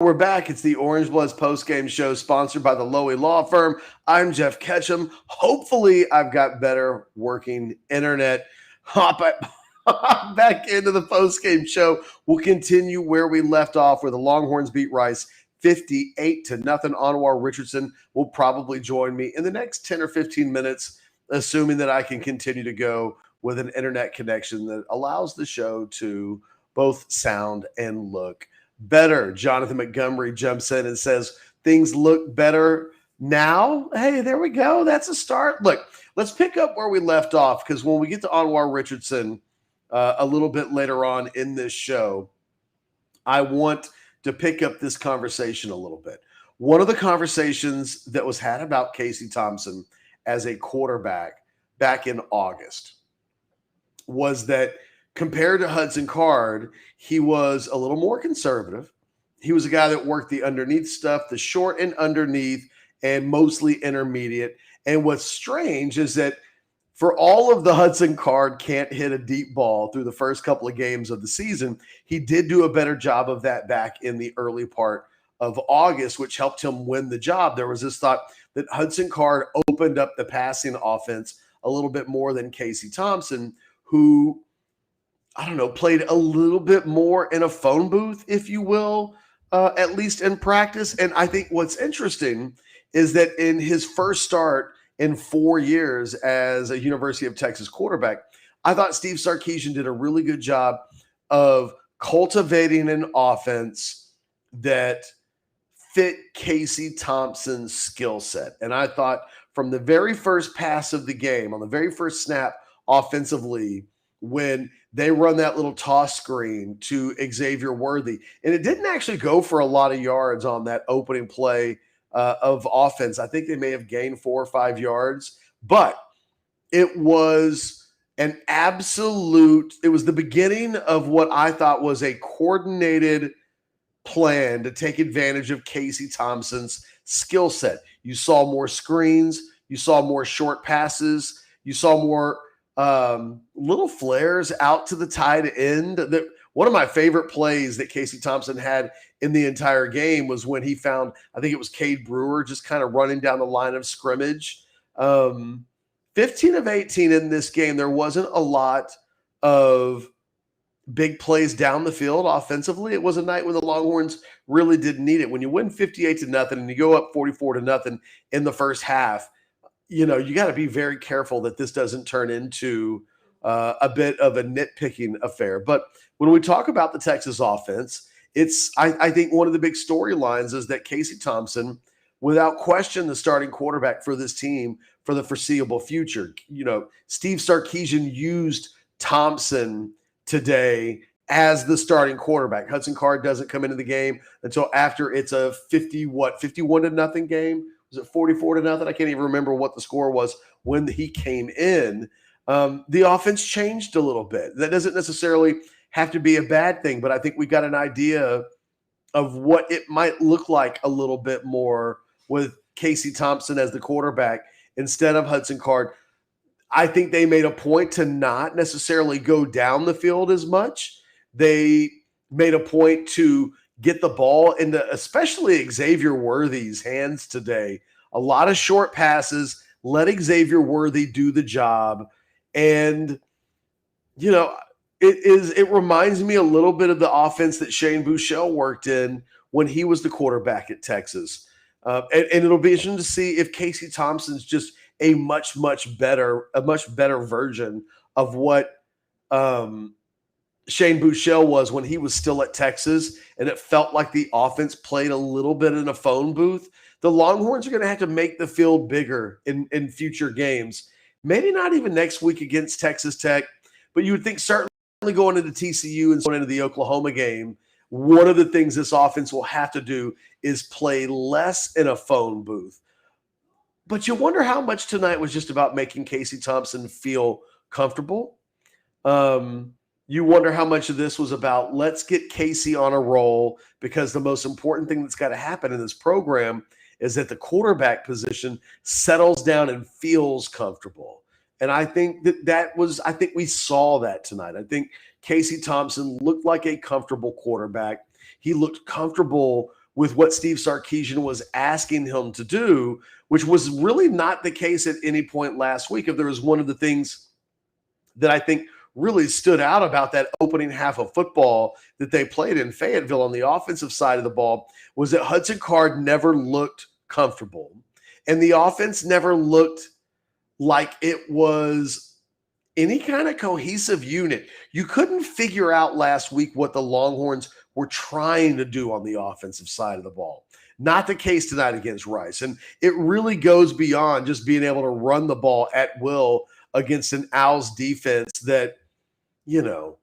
We're back. It's the Orangebloods postgame show sponsored by the Lowy Law Firm. I'm Geoff Ketchum. Hopefully, I've got better working internet. Hop back into the postgame show. We'll continue where we left off, where the Longhorns beat Rice 58-0. Anwar Richardson will probably join me in the next 10 or 15 minutes, assuming that I can continue to go with an internet connection that allows the show to both sound and look better. Jonathan Montgomery jumps in and says, things look better now. Hey, there we go. That's a start. Look, let's pick up where we left off, because when we get to Anwar Richardson a little bit later on in this show, I want to pick up this conversation a little bit. One of the conversations that was had about Casey Thompson as a quarterback back in August was that compared to Hudson Card, he was a little more conservative. He was a guy that worked the underneath stuff, the short and underneath, and mostly intermediate. And what's strange is that for all of the Hudson Card can't hit a deep ball through the first couple of games of the season, he did do a better job of that back in the early part of August, which helped him win the job. There was this thought that Hudson Card opened up the passing offense a little bit more than Casey Thompson, who, I don't know, played a little bit more in a phone booth, if you will, at least in practice. And I think what's interesting is that in his first start in 4 years as a University of Texas quarterback, I thought Steve Sarkisian did a really good job of cultivating an offense that fit Casey Thompson's skill set. And I thought from the very first pass of the game, on the very first snap offensively, when they run that little toss screen to Xavier Worthy, and it didn't actually go for a lot of yards on that opening play of offense. I think they may have gained 4 or 5 yards, but it was it was the beginning of what I thought was a coordinated plan to take advantage of Casey Thompson's skill set. You saw more screens, you saw more short passes, you saw more little flares out to the tight end. One of my favorite plays that Casey Thompson had in the entire game was when he found, I think it was Cade Brewer, just kind of running down the line of scrimmage. 15 of 18 in this game. There wasn't a lot of big plays down the field offensively. It was a night when the Longhorns really didn't need it. When you win 58-0 and you go up 44-0 in the first half, you got to be very careful that this doesn't turn into a bit of a nitpicking affair. But when we talk about the Texas offense, I think one of the big storylines is that Casey Thompson, without question, the starting quarterback for this team for the foreseeable future. Steve Sarkisian used Thompson today as the starting quarterback. Hudson Card doesn't come into the game until after it's a 51-0 game. Was it 44-0? I can't even remember what the score was when he came in. The offense changed a little bit. That doesn't necessarily have to be a bad thing, but I think we got an idea of what it might look like a little bit more with Casey Thompson as the quarterback instead of Hudson Card. I think they made a point to not necessarily go down the field as much. They made a point to get the ball into especially Xavier Worthy's hands today. A lot of short passes, let Xavier Worthy do the job. And, it reminds me a little bit of the offense that Shane Buechele worked in when he was the quarterback at Texas. And it'll be interesting to see if Casey Thompson's just a much better version of what Shane Buechele was when he was still at Texas, and it felt like the offense played a little bit in a phone booth. The Longhorns are going to have to make the field bigger in future games. Maybe not even next week against Texas Tech, but you would think certainly going into TCU and going into the Oklahoma game, one of the things this offense will have to do is play less in a phone booth. But you wonder how much tonight was just about making Casey Thompson feel comfortable. You wonder how much of this was about let's get Casey on a roll, because the most important thing that's got to happen in this program is that the quarterback position settles down and feels comfortable. And I think I think we saw that tonight. I think Casey Thompson looked like a comfortable quarterback. He looked comfortable with what Steve Sarkisian was asking him to do, which was really not the case at any point last week. If there was one of the things that I think really stood out about that opening half of football that they played in Fayetteville on the offensive side of the ball, was that Hudson Card never looked comfortable. And the offense never looked like it was any kind of cohesive unit. You couldn't figure out last week what the Longhorns were trying to do on the offensive side of the ball. Not the case tonight against Rice. And it really goes beyond just being able to run the ball at will against an Owls defense that, you know,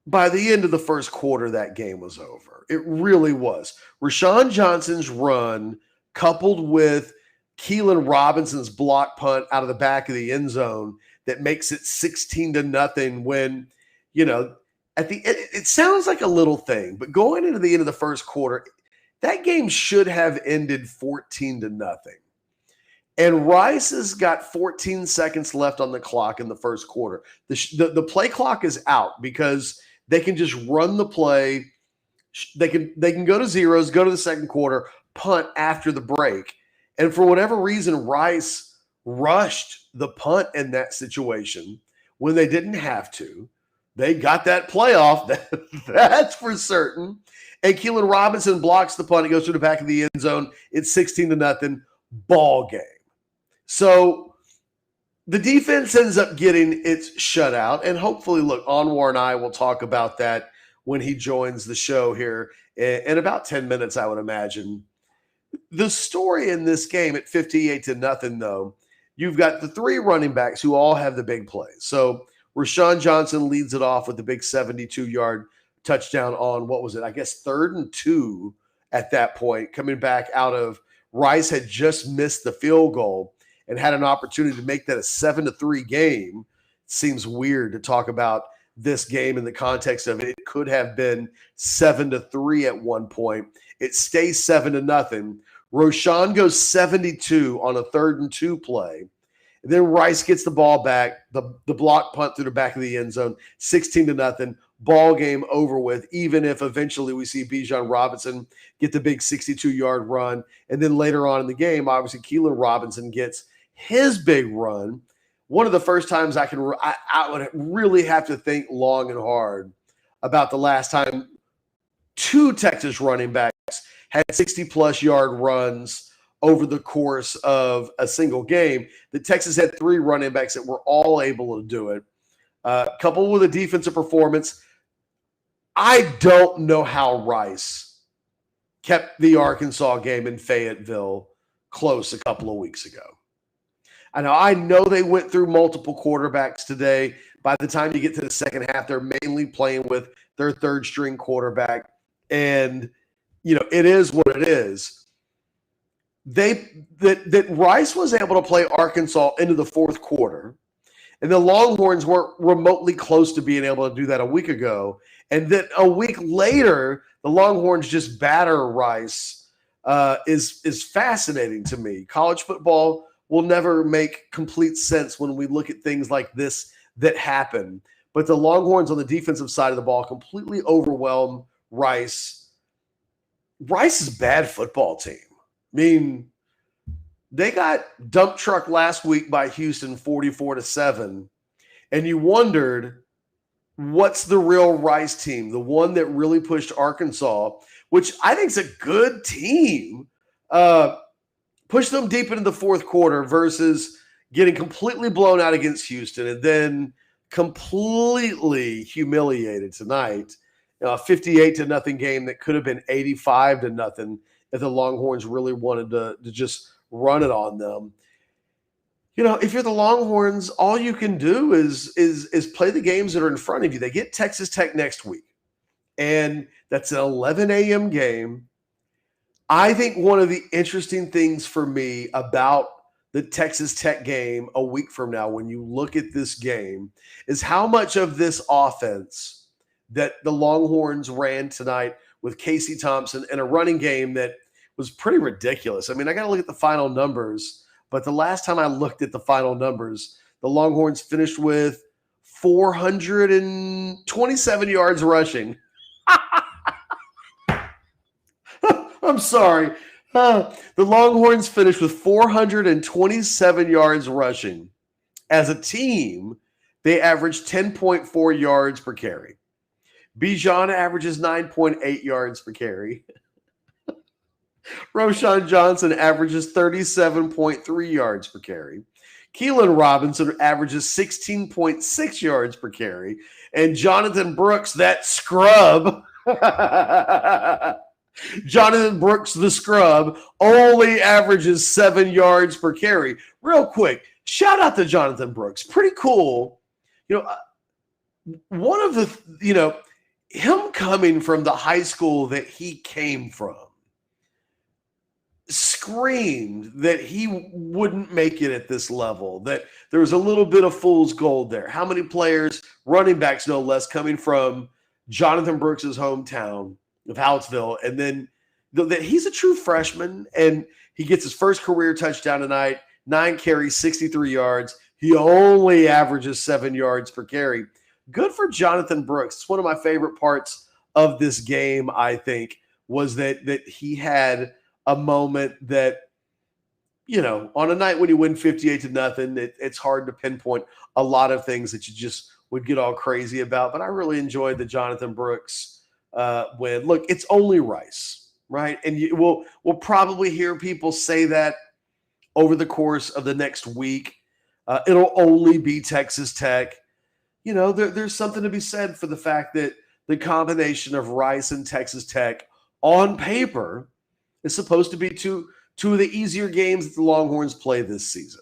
by the end of the first quarter, that game was over. It really was. Rashawn Johnson's run, coupled with Keelan Robinson's block punt out of the back of the end zone, that makes it 16-0 when, you know, at the end, it sounds like a little thing, but going into the end of the first quarter, that game should have ended 14-0. And Rice has got 14 seconds left on the clock in the first quarter. The play clock is out because they can just run the play. They can go to zeros, go to the second quarter, punt after the break. And for whatever reason, Rice rushed the punt in that situation when they didn't have to. They got that playoff, that's for certain. And Keelan Robinson blocks the punt. It goes to the back of the end zone. It's 16-0 ball game. So the defense ends up getting its shutout. And hopefully, look, Anwar and I will talk about that when he joins the show here in about 10 minutes, I would imagine. The story in this game at 58-0, though, you've got the three running backs who all have the big plays. So Rashawn Johnson leads it off with the big 72-yard touchdown on, what was it? I guess 3rd and 2 at that point, coming back out of Rice had just missed the field goal and had an opportunity to make that a 7-3 game. It seems weird to talk about this game in the context of it could have been 7-3 at one point. It stays 7-0. Rashawn goes 72 on a 3rd and 2 play. And then Rice gets the ball back, the block punt through the back of the end zone, 16-0, ball game over with, even if eventually we see Bijan Robinson get the big 62-yard run. And then later on in the game, obviously Keelan Robinson gets his big run. One of the first times I would really have to think long and hard about the last time two Texas running backs had 60-plus yard runs over the course of a single game. The Texas had 3 running backs that were all able to do it. Coupled with a defensive performance, I don't know how Rice kept the Arkansas game in Fayetteville close a couple of weeks ago. I know they went through multiple quarterbacks today. By the time you get to the second half, they're mainly playing with their 3rd-string quarterback. And, you know, it is what it is. That Rice was able to play Arkansas into the 4th quarter, and the Longhorns weren't remotely close to being able to do that a week ago. And then a week later, the Longhorns just batter Rice is fascinating to me. College football will never make complete sense when we look at things like this that happen. But the Longhorns on the defensive side of the ball completely overwhelm Rice. Rice is a bad football team. I mean, they got dump truck last week by Houston 44-7, and you wondered, what's the real Rice team? The one that really pushed Arkansas, which I think is a good team, push them deep into the 4th quarter versus getting completely blown out against Houston and then completely humiliated tonight. A 58-0 game that could have been 85-0 if the Longhorns really wanted to just run it on them. You know, if you're the Longhorns, all you can do is play the games that are in front of you. They get Texas Tech next week, and that's an 11 a.m. game. I think one of the interesting things for me about the Texas Tech game a week from now, when you look at this game, is how much of this offense that the Longhorns ran tonight with Casey Thompson and a running game that was pretty ridiculous. I mean, I got to look at the final numbers, but the last time I looked at the final numbers, the Longhorns finished with 427 yards rushing. I'm sorry. The Longhorns finished with 427 yards rushing. As a team, they averaged 10.4 yards per carry. Bijan averages 9.8 yards per carry. Roshan Johnson averages 37.3 yards per carry. Keelan Robinson averages 16.6 yards per carry. And Jonathan Brooks, that scrub, Jonathan Brooks, the scrub, only averages 7 yards per carry. Real quick, shout out to Jonathan Brooks. Pretty cool. One of the, him coming from the high school that he came from screamed that he wouldn't make it at this level, that there was a little bit of fool's gold there. How many players, running backs no less, coming from Jonathan Brooks' hometown of Hallettsville, and then that he's a true freshman, and he gets his first career touchdown tonight, 9 carries, 63 yards. He only averages 7 yards per carry. Good for Jonathan Brooks. It's one of my favorite parts of this game, I think, was that he had a moment that, on a night when you win 58-0, it's hard to pinpoint a lot of things that you just would get all crazy about. But I really enjoyed the Jonathan Brooks win. Look, it's only Rice, right? And we'll probably hear people say that over the course of the next week. It'll only be Texas Tech. There's something to be said for the fact that the combination of Rice and Texas Tech on paper is supposed to be two of the easier games that the Longhorns play this season.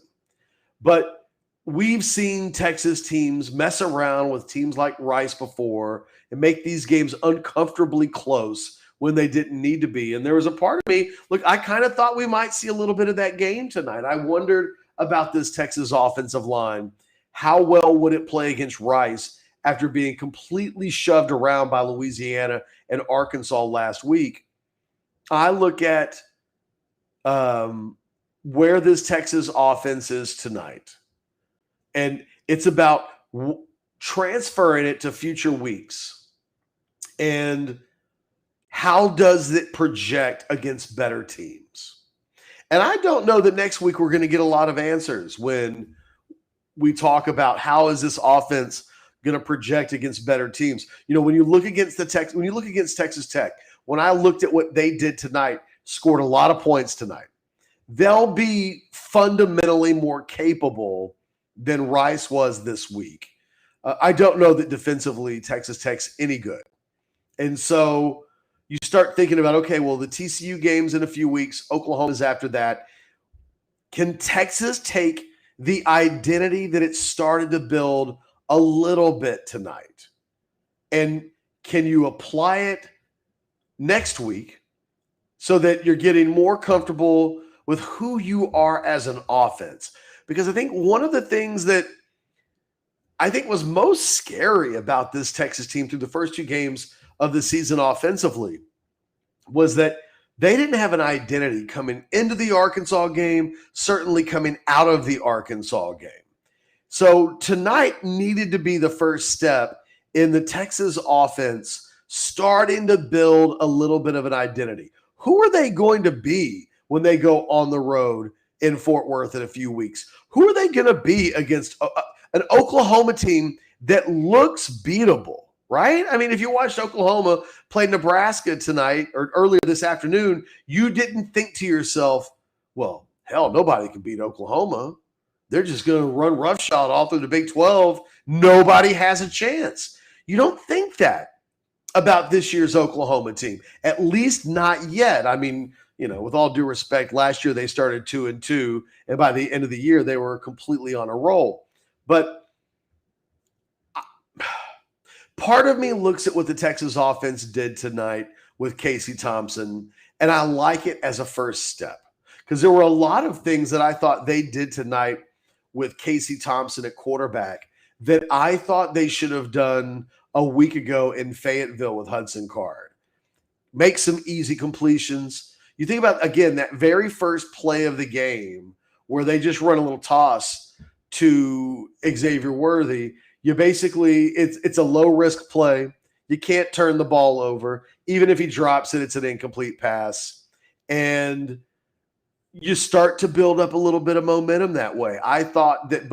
But we've seen Texas teams mess around with teams like Rice before and make these games uncomfortably close when they didn't need to be. And there was a part of me, look, I kind of thought we might see a little bit of that game tonight. I wondered about this Texas offensive line. How well would it play against Rice after being completely shoved around by Louisiana and Arkansas last week? I look at where this Texas offense is tonight, and it's about transferring it to future weeks. And how does it project against better teams? And I don't know that next week we're going to get a lot of answers when we talk about how is this offense going to project against better teams. When you look against Texas Tech, when I looked at what they did tonight, scored a lot of points tonight. They'll be fundamentally more capable than Rice was this week. I don't know that defensively Texas Tech's any good. And so you start thinking about, okay, well, the TCU game's in a few weeks. Oklahoma's after that. Can Texas take the identity that it started to build a little bit tonight? And can you apply it next week so that you're getting more comfortable with who you are as an offense? Because I think one of the things that I think was most scary about this Texas team through the first 2 games of the season offensively was that they didn't have an identity coming into the Arkansas game, certainly coming out of the Arkansas game. So tonight needed to be the first step in the Texas offense starting to build a little bit of an identity. Who are they going to be when they go on the road in Fort Worth in a few weeks? Who are they going to be against an Oklahoma team that looks beatable, right? I mean, if you watched Oklahoma play Nebraska tonight or earlier this afternoon, you didn't think to yourself, well, hell, nobody can beat Oklahoma. They're just going to run roughshod all through the Big 12. Nobody has a chance. You don't think that about this year's Oklahoma team, at least not yet. I mean, with all due respect, last year they started 2-2, and by the end of the year, they were completely on a roll. But part of me looks at what the Texas offense did tonight with Casey Thompson, and I like it as a first step because there were a lot of things that I thought they did tonight with Casey Thompson at quarterback that I thought they should have done a week ago in Fayetteville with Hudson Card. Make some easy completions. You think about, again, that very first play of the game where they just run a little toss to Xavier Worthy. You basically, it's a low-risk play. You can't turn the ball over. Even if he drops it, it's an incomplete pass. And you start to build up a little bit of momentum that way. I thought that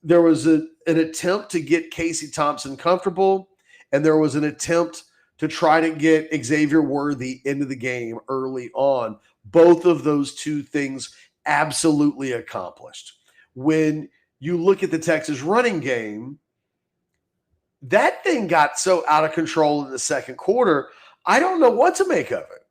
there was an attempt to get Casey Thompson comfortable, and there was an attempt to try to get Xavier Worthy into the game early on. Both of those two things absolutely accomplished. When you look at the Texas running game, that thing got so out of control in the second quarter, I don't know what to make of it.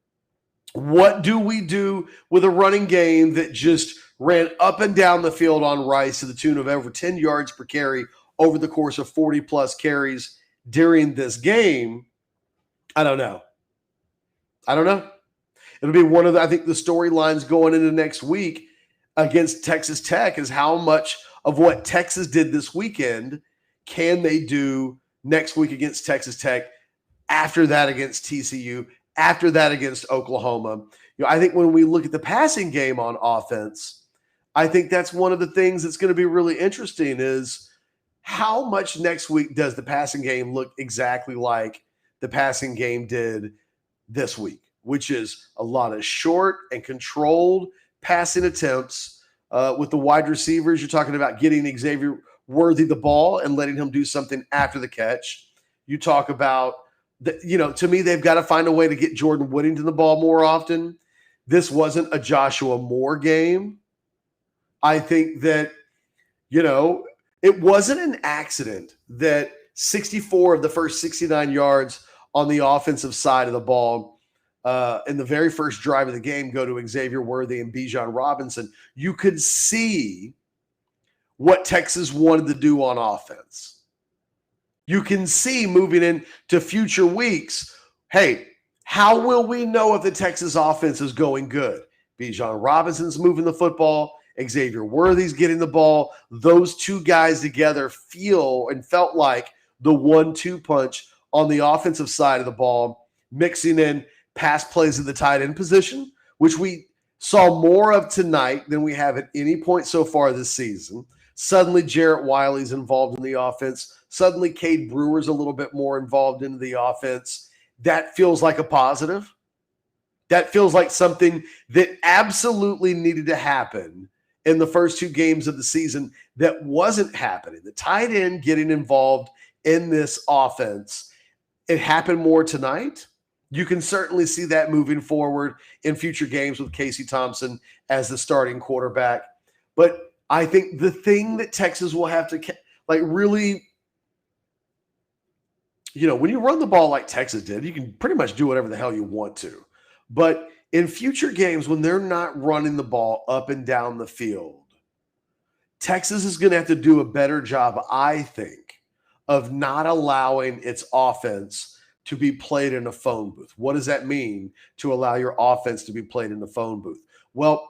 What do we do with a running game that just ran up and down the field on Rice to the tune of over 10 yards per carry over the course of 40-plus carries during this game? I don't know. It'll be one of I think the storylines going into next week against Texas Tech is how much of what Texas did this weekend can they do next week against Texas Tech, after that against TCU, after that against Oklahoma. I think when we look at the passing game on offense, I think that's one of the things that's going to be really interesting is how much next week does the passing game look exactly like the passing game did this week, which is a lot of short and controlled passing attempts with the wide receivers. You're talking about getting Xavier Worthy the ball and letting him do something after the catch. You talk about, to me, they've got to find a way to get Jordan Whittington the ball more often. This wasn't a Joshua Moore game. I think that, it wasn't an accident that 64 of the first 69 yards on the offensive side of the ball in the very first drive of the game go to Xavier Worthy and Bijan Robinson. You could see what Texas wanted to do on offense. You can see moving into future weeks, hey, how will we know if the Texas offense is going good? Bijan Robinson's moving the football. Xavier Worthy's getting the ball. Those two guys together felt like the 1-2 punch on the offensive side of the ball, mixing in pass plays at the tight end position, which we saw more of tonight than we have at any point so far this season. Suddenly, Jarrett Wiley's involved in the offense. Suddenly, Cade Brewer's a little bit more involved in the offense. That feels like a positive. That feels like something that absolutely needed to happen in the first two games of the season that wasn't happening. The tight end getting involved in this offense. It happened more tonight. You can certainly see that moving forward in future games with Casey Thompson as the starting quarterback. But I think the thing that Texas will have to really, when you run the ball like Texas did, you can pretty much do whatever the hell you want to. But in future games, when they're not running the ball up and down the field, Texas is going to have to do a better job, I think, of not allowing its offense to be played in a phone booth. What does that mean, to allow your offense to be played in the phone booth? Well,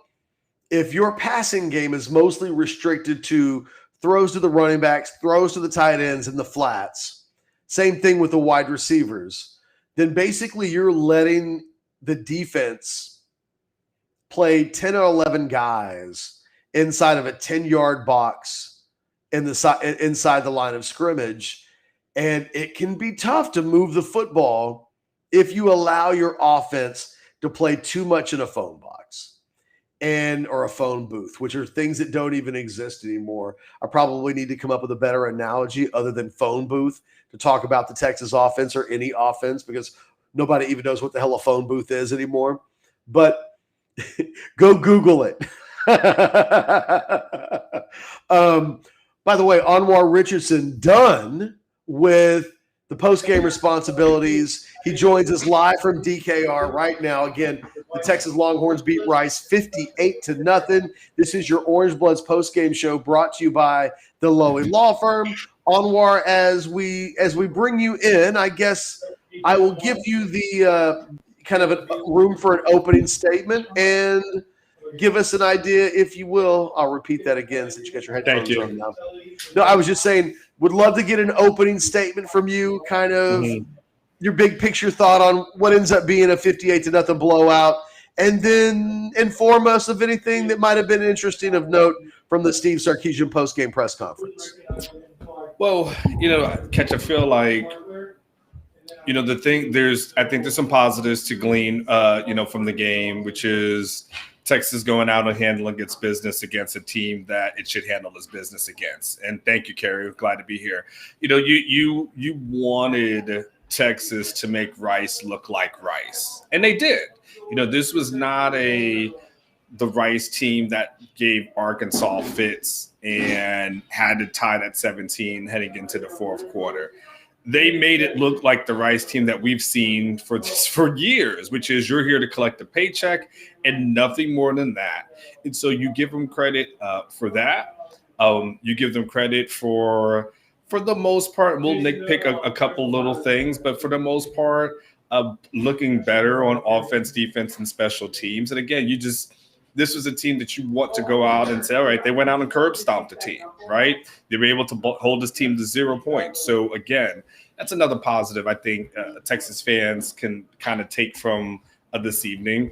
if your passing game is mostly restricted to throws to the running backs, throws to the tight ends, and the flats, same thing with the wide receivers, then basically you're letting the defense play 10 or 11 guys inside of a 10-yard box inside the line of scrimmage. And it can be tough to move the football if you allow your offense to play too much in a phone box or a phone booth, which are things that don't even exist anymore. I probably need to come up with a better analogy other than phone booth to talk about the Texas offense or any offense, because nobody even knows what the hell a phone booth is anymore. But go Google it. By the way, Anwar Richardson done with the post-game responsibilities. He joins us live from DKR right now. Again, the Texas Longhorns beat Rice 58-0. This is your Orangebloods post-game show brought to you by the Lowy Law Firm. Anwar, as we bring you in, I guess I will give you the kind of a room for an opening statement and give us an idea, if you will. I'll repeat that again since you got your headphones on now. No, I was just saying, would love to get an opening statement from you, kind of your big picture thought on what ends up being a 58-0 blowout, and then inform us of anything that might have been interesting of note from the Steve Sarkisian post-game press conference. Well, Catch, I feel like, I think there's some positives to glean, from the game, which is Texas going out and handling its business against a team that it should handle its business against. And thank you, Kerry. Glad to be here. You wanted Texas to make Rice look like Rice, and they did. This was not the Rice team that gave Arkansas fits and had to tie that 17 heading into the fourth quarter. They made it look like the Rice team that we've seen for years, which is you're here to collect a paycheck and nothing more than that. And so you give them credit for that. You give them credit for the most part. We'll nitpick a couple little things, but for the most part, looking better on offense, defense, and special teams. And again, this was a team that you want to go out and say, all right, they went out and curb stomped the team, right? They were able to hold this team to 0 points. So again, that's another positive I think Texas fans can kind of take from this evening.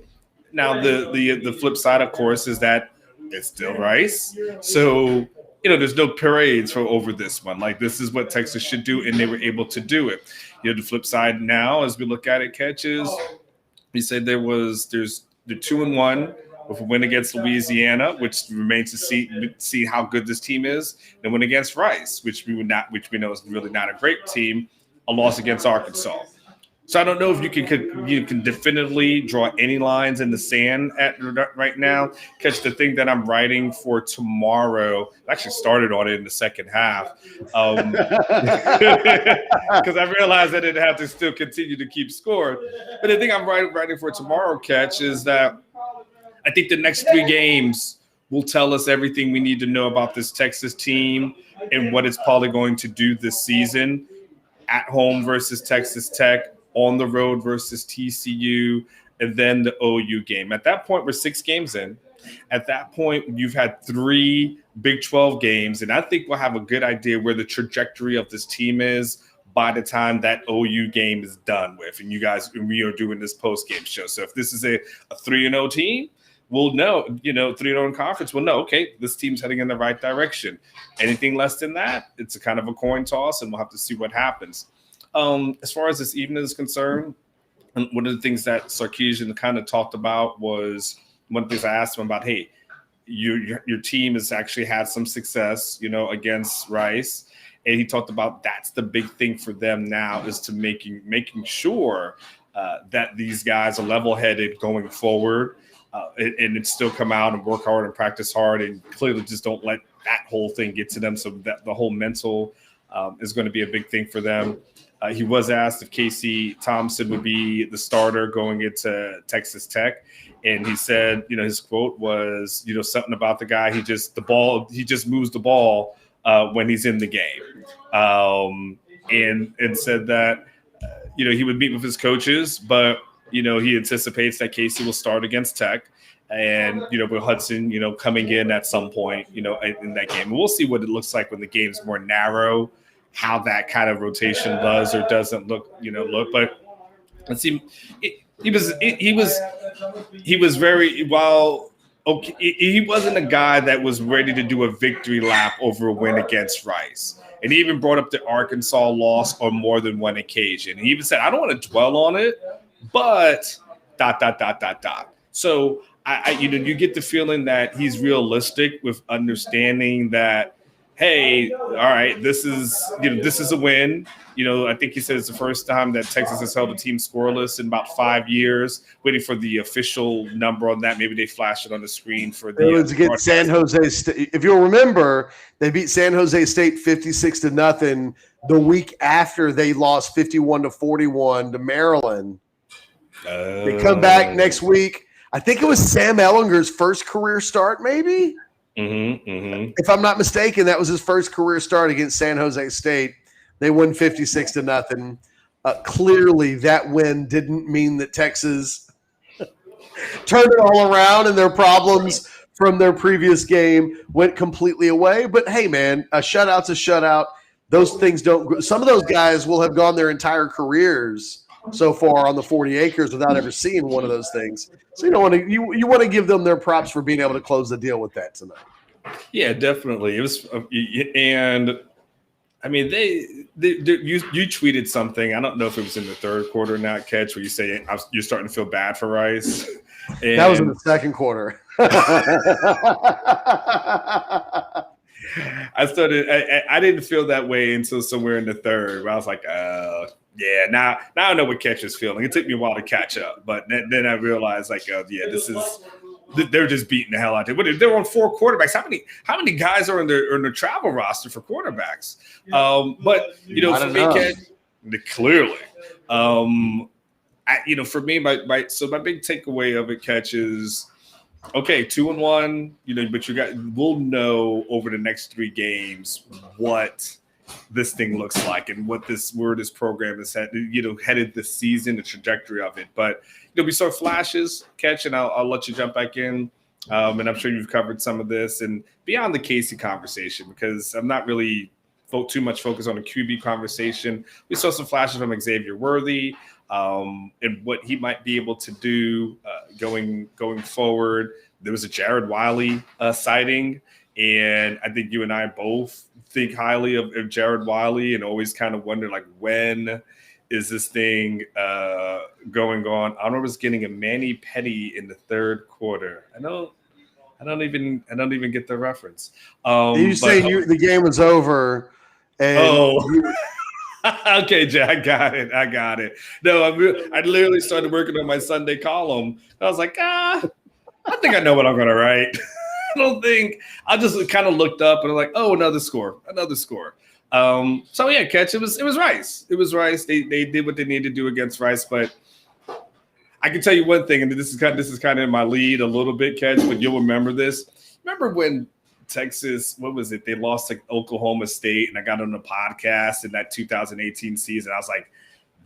Now, the flip side, of course, is that it's still Rice. So, there's no parades over this one. Like, this is what Texas should do, and they were able to do it. The flip side now, as we look at it, Catches, we said there's the 2-1 with a win against Louisiana, which remains to see how good this team is, and win against Rice, which we know is really not a great team, a loss against Arkansas. So I don't know if you can definitively draw any lines in the sand right now. Catch the thing that I'm writing for tomorrow. I actually started on it in the second half because I realized I didn't have to still continue to keep score. But the thing I'm writing for tomorrow, Catch, is that I think the next 3 games will tell us everything we need to know about this Texas team and what it's probably going to do this season. At home versus Texas Tech, on the road versus TCU, and then the OU game. At that point, we're 6 games in. At that point, you've had 3 Big 12 games, and I think we'll have a good idea where the trajectory of this team is by the time that OU game is done with. And we are doing this post-game show. So if this is a 3-0 team, we'll know, 3-0 in conference, we'll know, okay, this team's heading in the right direction. Anything less than that, it's a kind of a coin toss, and we'll have to see what happens. As far as this evening is concerned, one of the things that Sarkisian kind of talked about was one of the things I asked him about, hey, your team has actually had some success, against Rice. And he talked about that's the big thing for them now is to making sure that these guys are level-headed going forward and still come out and work hard and practice hard and clearly just don't let that whole thing get to them. So that the whole mental is going to be a big thing for them. He was asked if Casey Thompson would be the starter going into Texas Tech. And he said, his quote was, something about the guy. He just moves the ball when he's in the game. And said that, he would meet with his coaches, but, he anticipates that Casey will start against Tech. And, with Hudson, coming in at some point, in that game. And we'll see what it looks like when the game's more narrow, how that kind of rotation does or doesn't look. But let's see. He was very well. Okay, he wasn't a guy that was ready to do a victory lap over a win against Rice, and he even brought up the Arkansas loss on more than one occasion. He even said, "I don't want to dwell on it, but ... So you get the feeling that he's realistic with understanding that. Hey, all right, this is a win. I think he said it's the first time that Texas has held a team scoreless in about 5 years. Waiting for the official number on that. Maybe they flash it on the screen for the. It was against San Jose State. If you'll remember, they beat San Jose State 56-0 the week after they lost 51-41 to Maryland. They come back next week. I think it was Sam Ellinger's first career start, maybe. If I'm not mistaken, that was his first career start against San Jose State. They won 56-0. Clearly, that win didn't mean that Texas turned it all around and their problems from their previous game went completely away. But hey, man, a shutout's a shutout. Those things don't – some of those guys will have gone their entire careers so far on the 40 acres without ever seeing one of those things. So you want to give them their props for being able to close the deal with that tonight. Yeah, definitely. It was, and I mean, you tweeted something. I don't know if it was in the third quarter or not, Catch, where you say you're starting to feel bad for Rice. And that was in the second quarter. I didn't feel that way until somewhere in the third, where I was like, yeah, now I know what Catch is feeling. It took me a while to catch up, but then I realized, like, they're just beating the hell out of it. They're on 4 quarterbacks. How many guys are in the travel roster for quarterbacks? But for me, clearly, for me, my big takeaway of it, Catch, is okay, 2-1. But we'll know over the next 3 games what this thing looks like and where this program is headed this season, the trajectory of it. But we saw flashes, Catch, and I'll let you jump back in. And I'm sure you've covered some of this and beyond the Casey conversation, because I'm not really too much focused on the QB conversation. We saw some flashes from Xavier Worthy and what he might be able to do going forward. There was a Jared Wiley sighting, and I think you and I both think highly of Jared Wiley and always kind of wonder, like, when is this thing going on? I was getting a Manny Petty in the third quarter. I don't even get the reference. You say the game was over. And okay, Jack, I got it. No, I literally started working on my Sunday column. I was like, I think I know what I'm going to write. I just kind of looked up and I'm like, oh, another score. So yeah, Catch, it was Rice. It was Rice. They did what they needed to do against Rice, but I can tell you one thing, and this is kind of in my lead a little bit, Catch, but you'll remember this. Remember when Texas, what was it? They lost to Oklahoma State, and I got on the podcast in that 2018 season. I was like,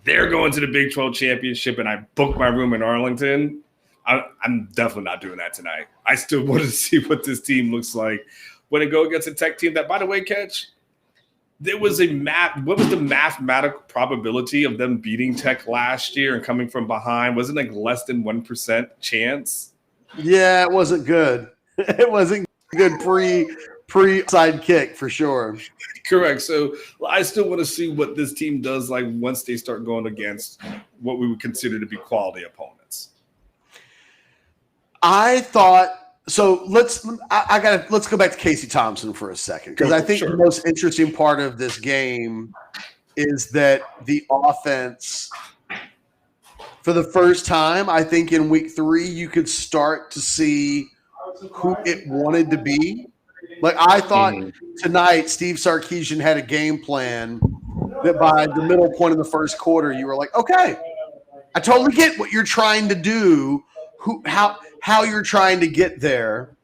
they're going to the Big 12 championship, and I booked my room in Arlington. I'm definitely not doing that tonight. I still want to see what this team looks like when it go against a Tech team that, by the way, Catch, there was what was the mathematical probability of them beating Tech last year and coming from behind? Wasn't it like less than 1% chance? Yeah, it wasn't good. It wasn't good pre side kick for sure. Correct. So I still want to see what this team does like once they start going against what we would consider to be quality opponents. I thought so. Let's go back to Casey Thompson for a second, because I think the most interesting part of this game is that the offense, for the first time, I think in week 3, you could start to see who it wanted to be. Like, I thought tonight, Steve Sarkisian had a game plan that by the middle point of the first quarter, you were like, okay, I totally get what you're trying to do, how you're trying to get there.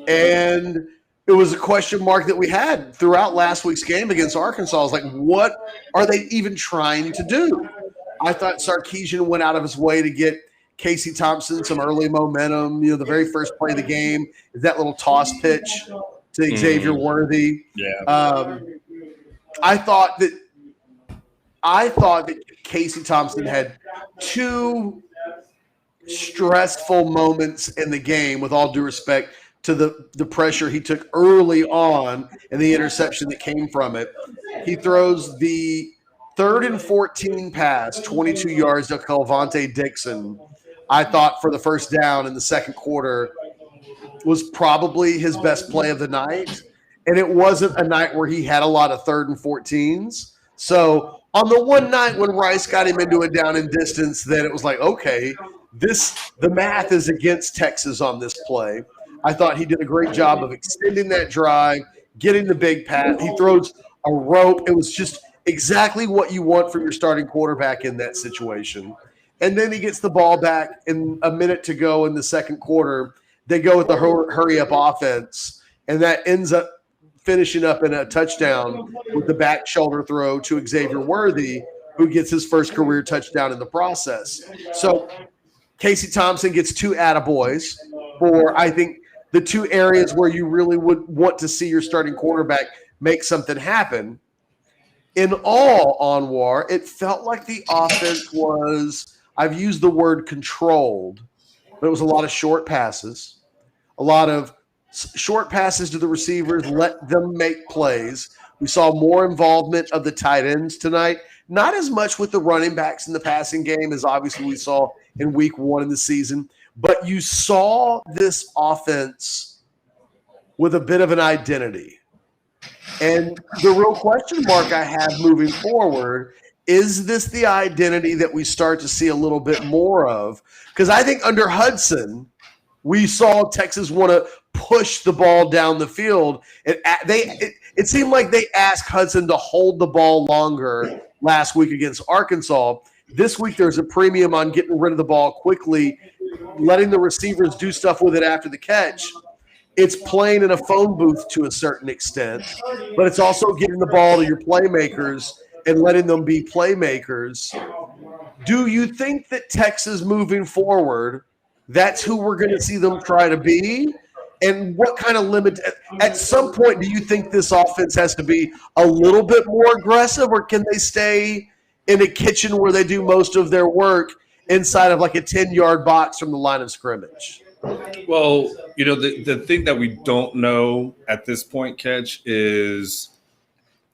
And it was a question mark that we had throughout last week's game against Arkansas. I was like, what are they even trying to do? I thought Sarkisian went out of his way to get Casey Thompson some early momentum. The very first play of the game is that little toss pitch to Xavier Worthy. Yeah. I thought that Casey Thompson had 2 stressful moments in the game, with all due respect to the pressure he took early on and the interception that came from it. He throws the 3rd and 14 pass, 22 yards to Calvante Dixon. I thought for the first down in the second quarter was probably his best play of the night. And it wasn't a night where he had a lot of 3rd and 14s. So on the one night when Rice got him into a down and distance, then it was like, okay, the math is against Texas on this play. I thought he did a great job of extending that drive, getting the big pass. He throws a rope. It was just exactly what you want from your starting quarterback in that situation. And then he gets the ball back in a minute to go in the second quarter. They go with the hurry-up offense, and that ends up finishing up in a touchdown with the back shoulder throw to Xavier Worthy, who gets his first career touchdown in the process. So Casey Thompson gets 2 attaboys for, I think, the 2 areas where you really would want to see your starting quarterback make something happen. In all, Anwar, it felt like the offense was, I've used the word controlled, but it was a lot of short passes to the receivers, let them make plays. We saw more involvement of the tight ends tonight. Not as much with the running backs in the passing game as obviously we saw in week 1 of the season. But you saw this offense with a bit of an identity. And the real question mark I have moving forward, is this the identity that we start to see a little bit more of? Because I think under Hudson, we saw Texas want to push the ball down the field. It seemed like they asked Hudson to hold the ball longer last week against Arkansas. This week there's a premium on getting rid of the ball quickly, letting the receivers do stuff with it after the catch. It's playing in a phone booth to a certain extent, but it's also getting the ball to your playmakers and letting them be playmakers. Do you think that Texas moving forward, that's who we're going to see them try to be? And what kind of limit – at some point, do you think this offense has to be a little bit more aggressive, or can they stay in a kitchen where they do most of their work inside of like a 10-yard box from the line of scrimmage? Well, the thing that we don't know at this point, Ketch, is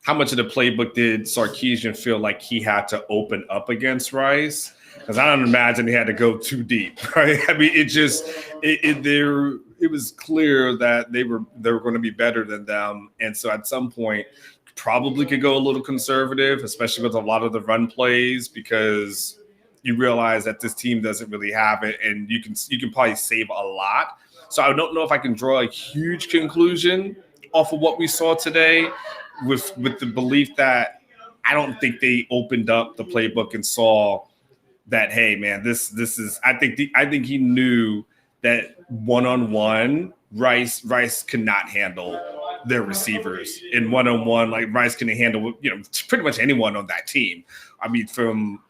how much of the playbook did Sarkisian feel like he had to open up against Rice? Because I don't imagine he had to go too deep, right? I mean, it was clear that they were going to be better than them, and so at some point, probably could go a little conservative, especially with a lot of the run plays, because you realize that this team doesn't really have it, and you can probably save a lot. So I don't know if I can draw a huge conclusion off of what we saw today, with the belief that I don't think they opened up the playbook and saw that, hey man, this is. I think he knew that one-on-one Rice cannot handle their receivers in one-on-one. Like Rice can handle pretty much anyone on that team. I mean, from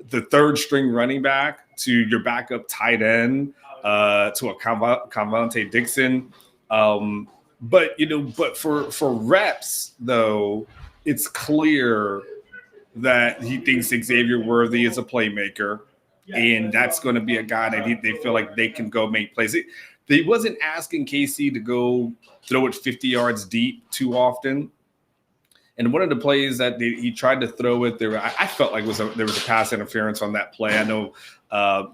the third string running back to your backup tight end to a Cavante Dixon. But for reps though, it's clear that he thinks Xavier Worthy is a playmaker, and that's going to be a guy that they feel like they can go make plays. They wasn't asking Casey to go throw it 50 yards deep too often. And one of the plays that he tried to throw it, I felt like there was a pass interference on that play. I know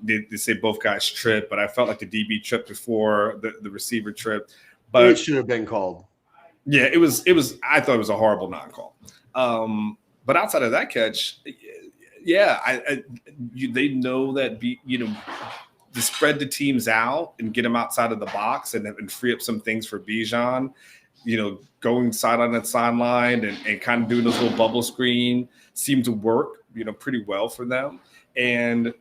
they say both guys tripped, but I felt like the DB tripped before the receiver tripped. But it should have been called. Yeah, it was. I thought it was a horrible non-call. But outside of that catch, yeah, they know that to spread the teams out and get them outside of the box and free up some things for Bijan. Going sideline and sideline and kind of doing this little bubble screen seemed to work, pretty well for them. And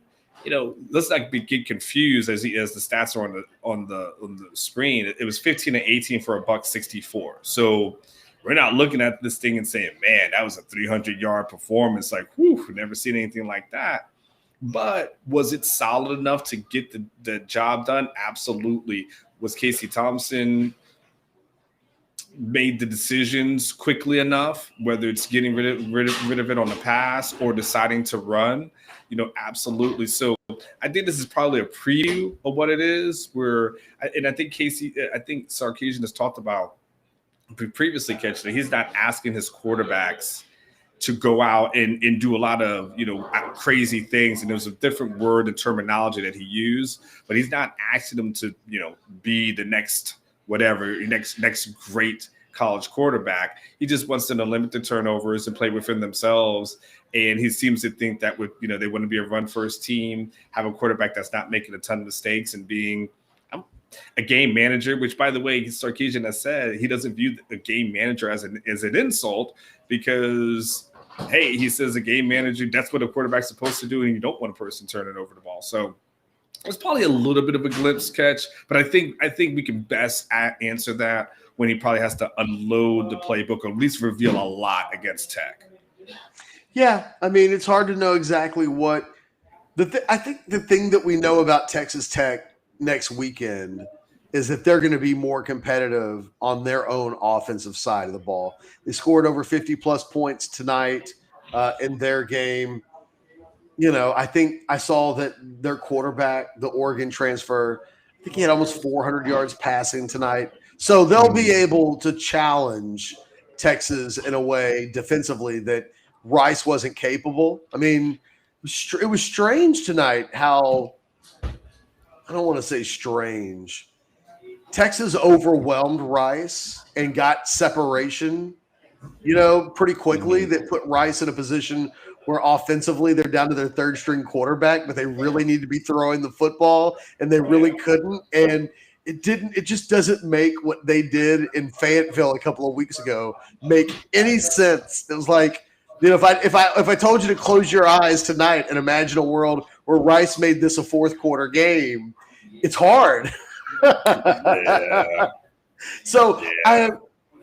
let's not get confused as the stats are on the screen. It was 15-18 for $164. So we're not looking at this thing and saying, man, that was a 300-yard performance. Like, whew, never seen anything like that. But was it solid enough to get the job done? Absolutely. Was Casey Thompson made the decisions quickly enough, whether it's getting rid of it on the pass or deciding to run? Absolutely. So I think this is probably a preview of what it is. I think Sarkisian has talked about previously, Ketch, that he's not asking his quarterbacks to go out and do a lot of crazy things, and there's a different word and terminology that he used, but he's not asking them to be the next next great college quarterback. He just wants them to limit the turnovers and play within themselves. And he seems to think that they want to be a run first team, have a quarterback that's not making a ton of mistakes and being a game manager, which, by the way, Sarkisian has said he doesn't view a game manager as an insult, because, hey, he says a game manager, that's what a quarterback's supposed to do, and you don't want a person turning over the ball. So it's probably a little bit of a glimpse, Catch, but I think we can best answer that when he probably has to unload the playbook, or at least reveal a lot against Tech. Yeah, I mean, it's hard to know exactly what I think the thing that we know about Texas Tech next weekend is that they're going to be more competitive on their own offensive side of the ball. They scored over 50-plus points tonight in their game. I think I saw that their quarterback, the Oregon transfer, I think he had almost 400 yards passing tonight. So they'll be able to challenge Texas in a way defensively that Rice wasn't capable. I mean, it was strange tonight how – I don't want to say strange. Texas overwhelmed Rice and got separation, pretty quickly that put Rice in a position where offensively they're down to their third string quarterback, but they really need to be throwing the football and they really couldn't. And it just doesn't make what they did in Fayetteville a couple of weeks ago make any sense. It was like, if I told you to close your eyes tonight and imagine a world where Rice made this a fourth quarter game, it's hard. Yeah. So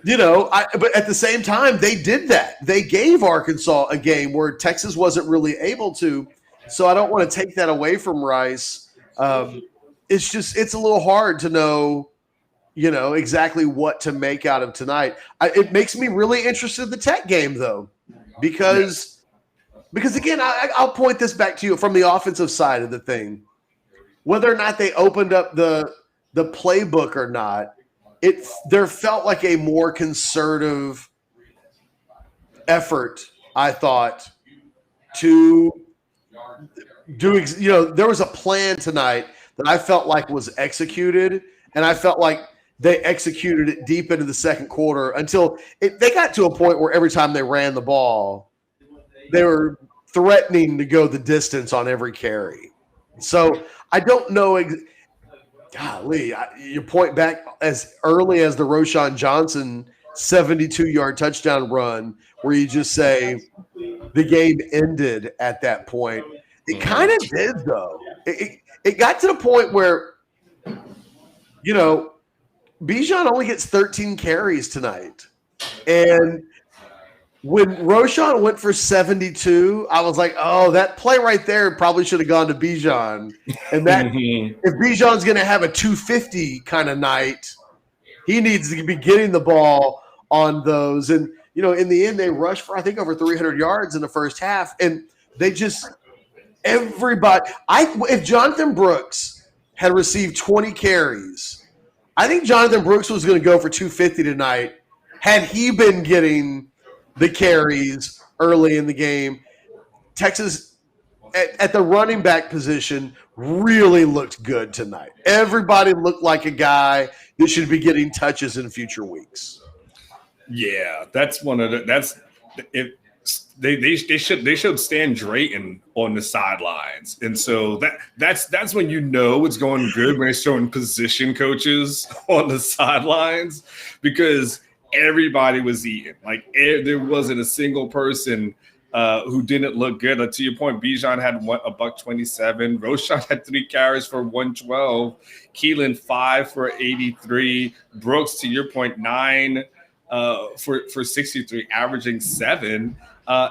but at the same time, they did that. They gave Arkansas a game where Texas wasn't really able to. So I don't want to take that away from Rice. It's a little hard to know, exactly what to make out of tonight. It makes me really interested in the Tech game, though, because again, I'll point this back to you from the offensive side of the thing. Whether or not they opened up the playbook or not, there felt like a more conservative effort, I thought, to do. There was a plan tonight that I felt like was executed, and I felt like they executed it deep into the second quarter until they got to a point where every time they ran the ball, they were threatening to go the distance on every carry. So I don't know. Golly, you point back as early as the Roschon Johnson 72-yard touchdown run where you just say the game ended at that point. It kind of did, though. It got to the point where, Bijan only gets 13 carries tonight. And when Roschon went for 72, I was like, oh, that play right there probably should have gone to Bijan. And that if Bijan's going to have a 250 kind of night, he needs to be getting the ball on those. And, in the end, they rushed for, I think, over 300 yards in the first half. And they just – everybody – if Jonathan Brooks had received 20 carries, I think Jonathan Brooks was going to go for 250 tonight had he been getting – the carries early in the game. Texas at the running back position really looked good tonight. Everybody looked like a guy that should be getting touches in future weeks. Yeah, that's one of the they showed Stan Drayton on the sidelines, and so that's when it's going good when they're showing position coaches on the sidelines because everybody was eating. Like there wasn't a single person who didn't look good. To your point, Bijan had $127. Roschon had 3 carries for 112. Keelan 5 for 83. Brooks, to your point, 9 for 63, averaging 7. I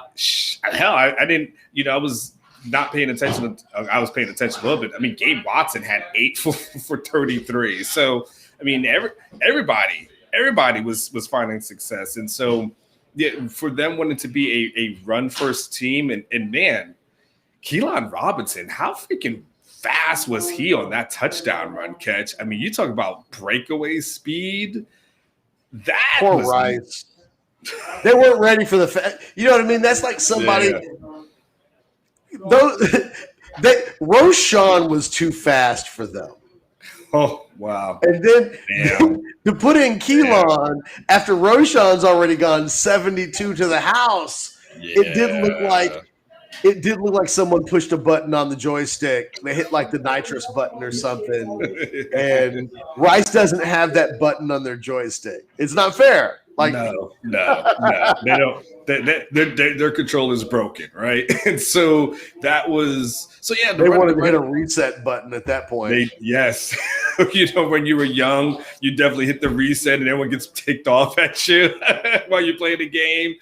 didn't. I was not paying attention. I was paying attention a little bit. I mean, Gabe Watson had 8 for 33. So I mean, everybody was finding success. And so for them wanting to be a run first team and man, Keelan Robinson, how freaking fast was he on that touchdown run catch? I mean, you talk about breakaway speed. That poor was Rice. They weren't ready for you know what I mean? That's like somebody Roschon was too fast for them. Oh, wow. And then to put in Keelan after Roschon's already gone 72 to the house, it did look like someone pushed a button on the joystick. They hit like the nitrous button or something. And Rice doesn't have that button on their joystick. It's not fair. Like no. They don't. Their control is broken, right? And so that was they wanted to hit a reset button at that point. Yes. When you were young, you definitely hit the reset and everyone gets ticked off at you while you're playing the game.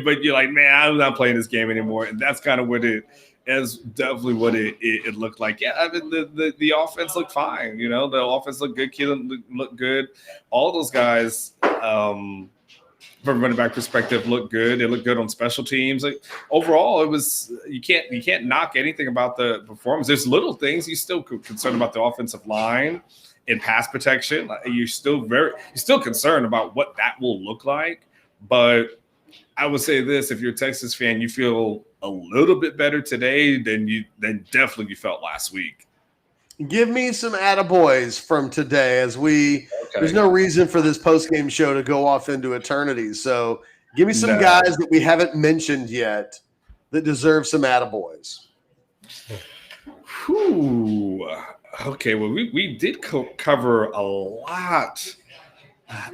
But you're like, man, I'm not playing this game anymore. And that's kind of what it is, definitely what it looked like. Yeah, I mean, the offense looked fine. The offense looked good. Keelan looked good. All those guys, from a running back perspective, looked good. It looked good on special teams. Like overall, it was you can't knock anything about the performance. There's little things you still concerned about the offensive line and pass protection. You're still concerned about what that will look like. But I would say this: if you're a Texas fan, you feel a little bit better today than definitely you felt last week. Give me some attaboys from today there's no reason for this post-game show to go off into eternity. So give me some guys that we haven't mentioned yet that deserve some attaboys. Whew. Okay, well, we did cover a lot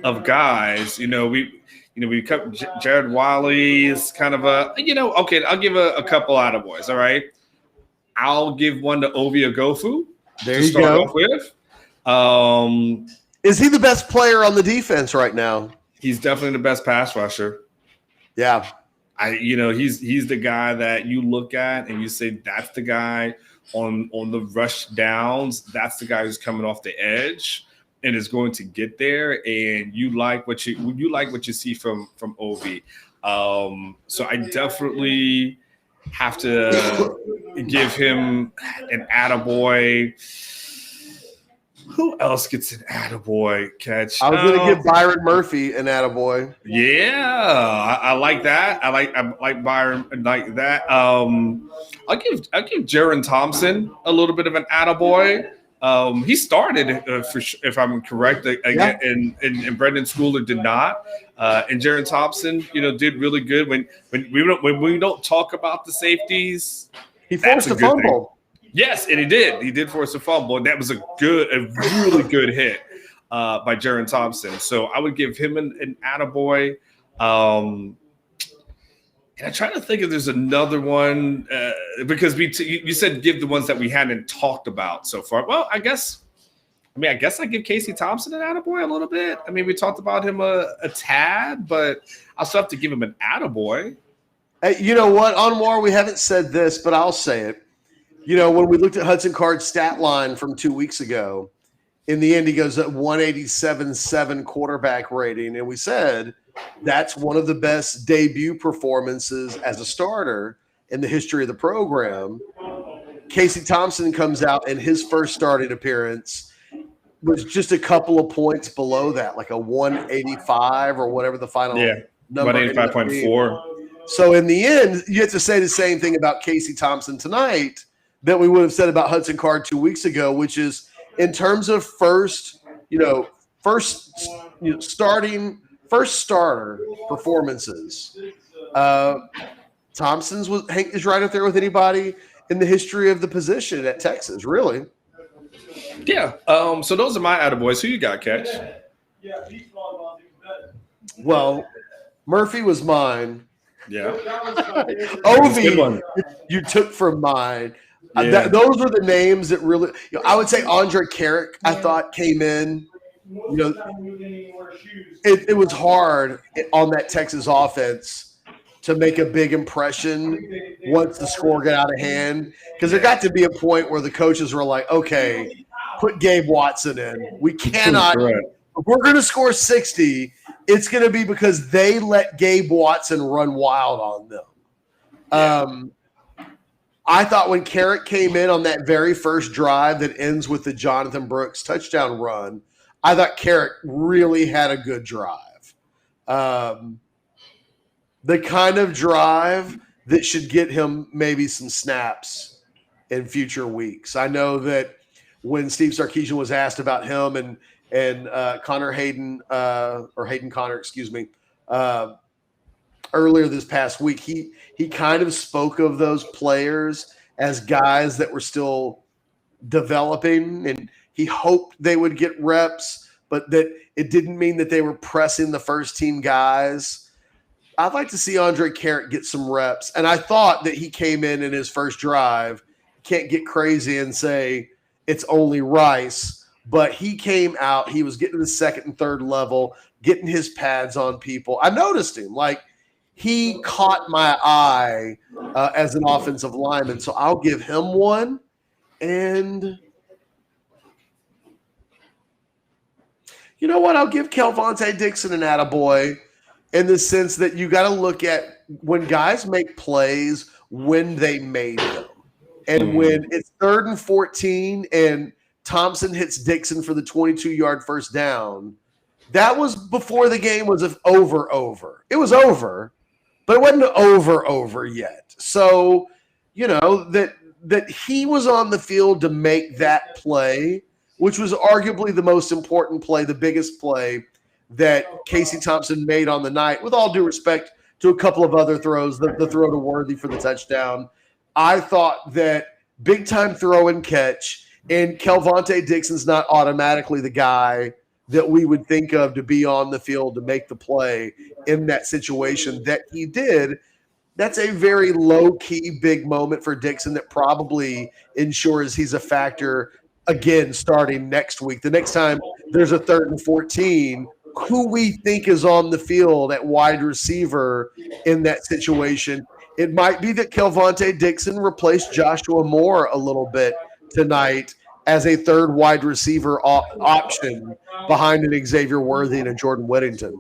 of guys. We covered Jared Wiley is kind of okay, I'll give a couple attaboys, all right? I'll give one to Ovi Agofu. There you go. Off with. Is he the best player on the defense right now? He's definitely the best pass rusher. Yeah. He's the guy that you look at and you say that's the guy on the rush downs. That's the guy who's coming off the edge and is going to get there. And you like what you see from Ovi. So I definitely have to give him an attaboy. Who else gets an attaboy, Catch? I was going to give Byron Murphy an attaboy. Yeah, I like that. I like Byron like that. I'll give Jaron Thompson a little bit of an attaboy. He started, if I'm correct, again, and Brendan Schooler did not. And Jaron Thompson, did really good. When we don't talk about the safeties, he forced a fumble. Thing. Yes, and he did. He did force a fumble, and that was a really good hit by Jaron Thompson. So I would give him an attaboy. And I'm trying to think if there's another one because you said give the ones that we hadn't talked about so far. Well, I guess I give Casey Thompson an attaboy a little bit. I mean, we talked about him a tad, but I'll still have to give him an attaboy. Hey, you know what, Anwar? We haven't said this, but I'll say it. When we looked at Hudson Card's stat line from 2 weeks ago, in the end, he goes at 187.7 quarterback rating. And we said that's one of the best debut performances as a starter in the history of the program. Casey Thompson comes out, and his first starting appearance was just a couple of points below that, like a 185 or whatever the final number. 185.4. So in the end, you have to say the same thing about Casey Thompson tonight that we would have said about Hudson Card 2 weeks ago, which is in terms of first starter performances. Thompson's is right up there with anybody in the history of the position at Texas, really. Yeah. So those are my attaboys. Who you got, Catch? Well, Murphy was mine. Yeah. Ovi, you took from mine. Yeah. Those were the names that really I would say Andre Carrick, I thought, came in. It was hard on that Texas offense to make a big impression once the score got out of hand, because there got to be a point where the coaches were like, okay, put Gabe Watson in. We cannot – if we're going to score 60, it's going to be because they let Gabe Watson run wild on them. I thought when Carrick came in on that very first drive that ends with the Jonathan Brooks touchdown run, I thought Carrick really had a good drive. The kind of drive that should get him maybe some snaps in future weeks. I know that when Steve Sarkisian was asked about him and Connor Hayden or Hayden Connor, excuse me, earlier this past week, he kind of spoke of those players as guys that were still developing, and he hoped they would get reps, but that it didn't mean that they were pressing the first team guys. I'd like to see Andre Carrick get some reps, and I thought that he came in his first drive. Can't get crazy and say it's only Rice, but he came out. He was getting to the second and third level, getting his pads on people. I noticed him. Like, he caught my eye as an offensive lineman, so I'll give him one. And you know what? I'll give Kelvontae Dixon an attaboy in the sense that you got to look at when guys make plays, when they made them. And when it's 3rd and 14 and Thompson hits Dixon for the 22-yard first down, That was before the game was over. It was over, but it wasn't over yet. So, that he was on the field to make that play, which was arguably the most important play, the biggest play that Casey Thompson made on the night, with all due respect to a couple of other throws, the throw to Worthy for the touchdown. I thought that big-time throw and catch, and Kelvontae Dixon's not automatically the guy that we would think of to be on the field to make the play in that situation that he did. That's a very low-key big moment for Dixon that probably ensures he's a factor again starting next week. The next time there's a 3rd and 14, who we think is on the field at wide receiver in that situation. It might be that Kelvontae Dixon replaced Joshua Moore a little bit tonight as a 3rd wide receiver option behind an Xavier Worthy and a Jordan Whittington.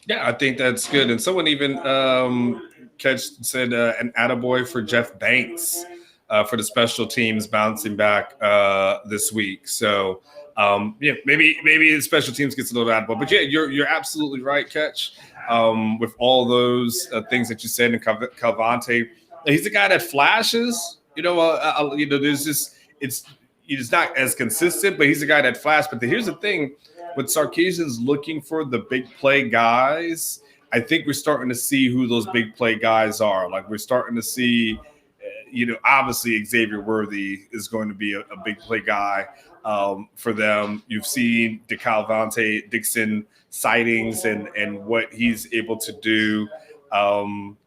Yeah, I think that's good. And someone even said an attaboy for Jeff Banks for the special teams bouncing back this week. So maybe the special teams gets a little attaboy. But yeah, you're absolutely right, Ketch. With all those things that you said, and Calvante, he's the guy that flashes. There's just he's not as consistent, but he's a guy that flashes. But here's the thing: with Sarkisian's looking for the big play guys, I think we're starting to see who those big play guys are. Like, we're starting to see, obviously Xavier Worthy is going to be a big play guy for them. You've seen the Calvontae Dixon sightings and what he's able to do.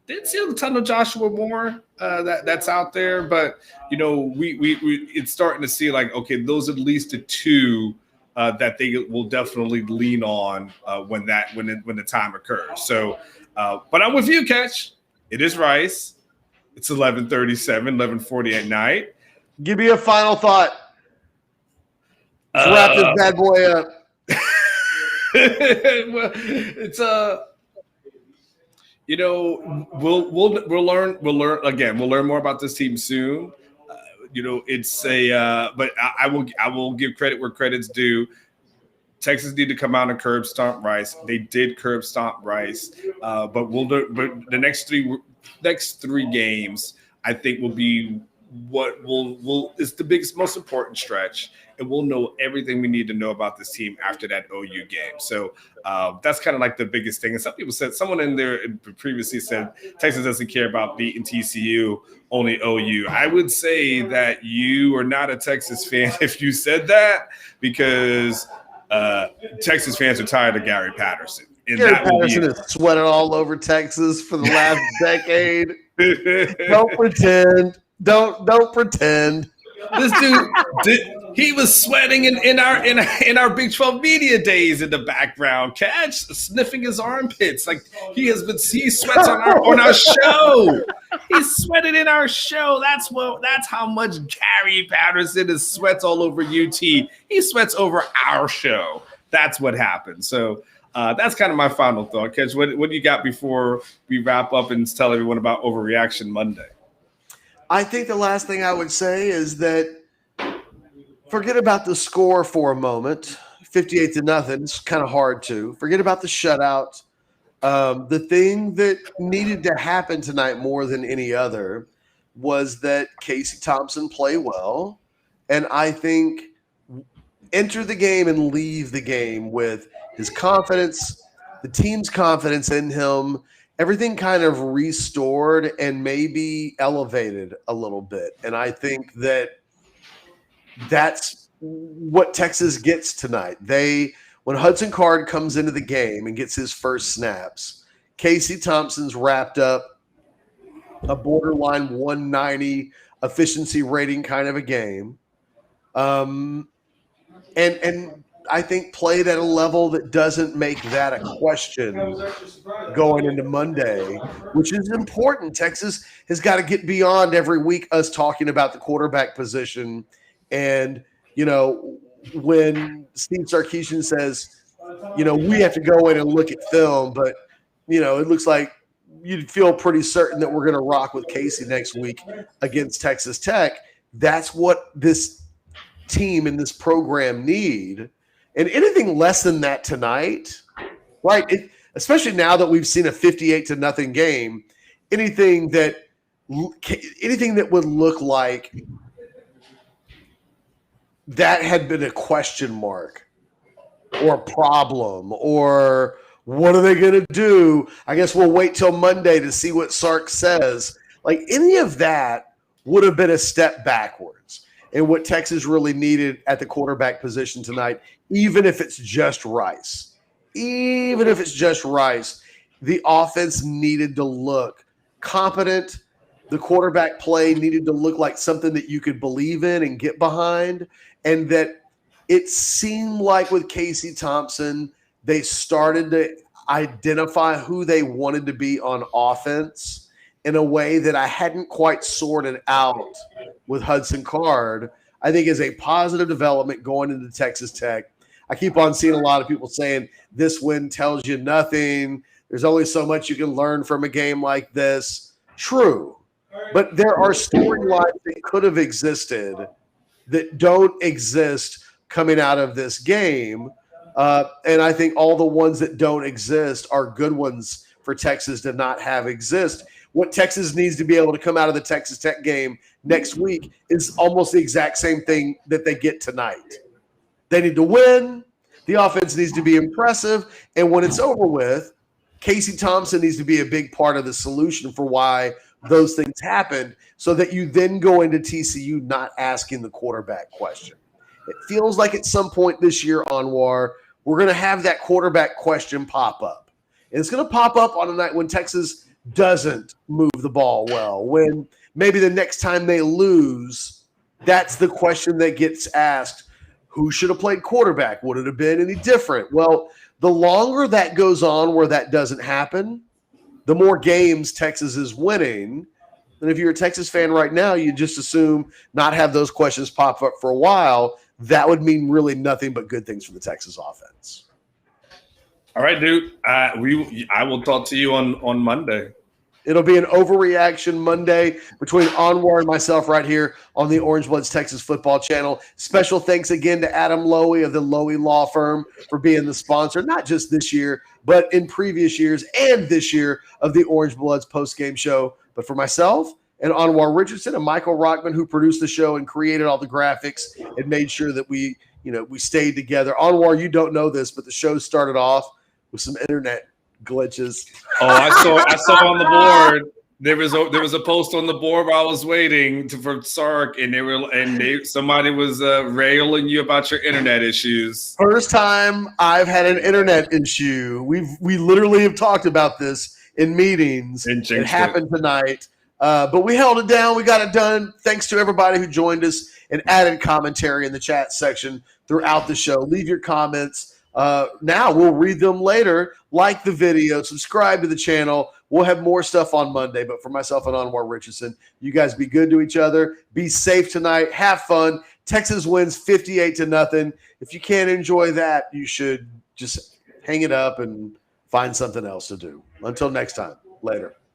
Didn't see a ton of Joshua Moore that's out there, but we it's starting to see like, okay, those are at least the two that they will definitely lean on when the time occurs. So, but I'm with you, Ketch. It is Rice. It's 11:37, 11:40 at night. Give me a final thought. Let's wrap this bad boy up. Well, it's we'll learn more about this team soon. It's but I will give credit where credit's due. Texas need to come out and curb stomp Rice. They did curb stomp Rice, but the next three games I think will be what is the biggest, most important stretch, and we'll know everything we need to know about this team after that OU game. So that's kind of like the biggest thing. And some people said, someone in there previously said Texas doesn't care about beating TCU, only OU. I would say that you are not a Texas fan if you said that, because Texas fans are tired of Gary Patterson. And Gary Patterson is sweating all over Texas for the last decade. Don't pretend. Don't pretend. This dude, he was sweating in our Big 12 media days in the background. Catch sniffing his armpits like he sweats on our show. He sweated in our show. That's how much Gary Patterson is sweats all over UT. He sweats over our show. That's what happened. So that's kind of my final thought. Catch, what do you got before we wrap up and tell everyone about Overreaction Monday? I think the last thing I would say is that forget about the score for a moment. 58-0. It's kind of hard to forget about the shutout. The thing that needed to happen tonight more than any other was that Casey Thompson play well, and I think enter the game and leave the game with his confidence, the team's confidence in him, everything kind of restored and maybe elevated a little bit. And I think that that's what Texas gets tonight. When Hudson Card comes into the game and gets his first snaps, Casey Thompson's wrapped up a borderline 190 efficiency rating kind of a game. And I think played at a level that doesn't make that a question going into Monday, which is important. Texas has got to get beyond every week us talking about the quarterback position. And, when Steve Sarkisian says, we have to go in and look at film, but, it looks like you'd feel pretty certain that we're going to rock with Casey next week against Texas Tech. That's what this team and this program need. And anything less than that tonight, right? Especially now that we've seen a 58-0 game, anything that would look like that had been a question mark or a problem or what are they going to do? I guess we'll wait till Monday to see what Sark says. Like any of that would have been a step backwards in what Texas really needed at the quarterback position tonight, even if it's just Rice. Even if it's just Rice, the offense needed to look competent. The quarterback play needed to look like something that you could believe in and get behind. And that it seemed like with Casey Thompson, they started to identify who they wanted to be on offense in a way that I hadn't quite sorted out with Hudson Card. I think is a positive development going into Texas Tech. I keep on seeing a lot of people saying this win tells you nothing. There's only so much you can learn from a game like this. True. But there are storylines that could have existed that don't exist coming out of this game. And I think all the ones that don't exist are good ones for Texas to not have exist. What Texas needs to be able to come out of the Texas Tech game next week is almost the exact same thing that they get tonight. They need to win. The offense needs to be impressive. And when it's over with, Casey Thompson needs to be a big part of the solution for why those things happened so that you then go into TCU not asking the quarterback question. It feels like at some point this year, Anwar, we're going to have that quarterback question pop up. And it's going to pop up on a night when Texas doesn't move the ball well, when maybe the next time they lose, that's the question that gets asked. Who should have played quarterback? Would it have been any different? Well, the longer that goes on where that doesn't happen, the more games Texas is winning. And if you're a Texas fan right now, you just assume not have those questions pop up for a while. That would mean really nothing but good things for the Texas offense. All right, dude. I will talk to you on Monday. It'll be an overreaction Monday between Anwar and myself right here on the Orangebloods Texas Football Channel. Special thanks again to Adam Lowy of the Lowy Law Firm for being the sponsor, not just this year, but in previous years and this year of the Orangebloods postgame show. But for myself and Anwar Richardson and Michael Rockman, who produced the show and created all the graphics and made sure that we stayed together. Anwar, you don't know this, but the show started off with some internet glitches. Oh, I saw on the board. There was a post on the board while I was waiting for Sark, and somebody was railing you about your internet issues. First time I've had an internet issue. We literally have talked about this in meetings. It happened tonight, but we held it down. We got it done. Thanks to everybody who joined us and added commentary in the chat section throughout the show. Leave your comments. Now we'll read them later. Like the video, subscribe to the channel. We'll have more stuff on Monday. But for myself and Anwar Richardson, you guys be good to each other. Be safe tonight. Have fun. Texas wins 58-0. If you can't enjoy that, you should just hang it up and find something else to do. Until next time. Later.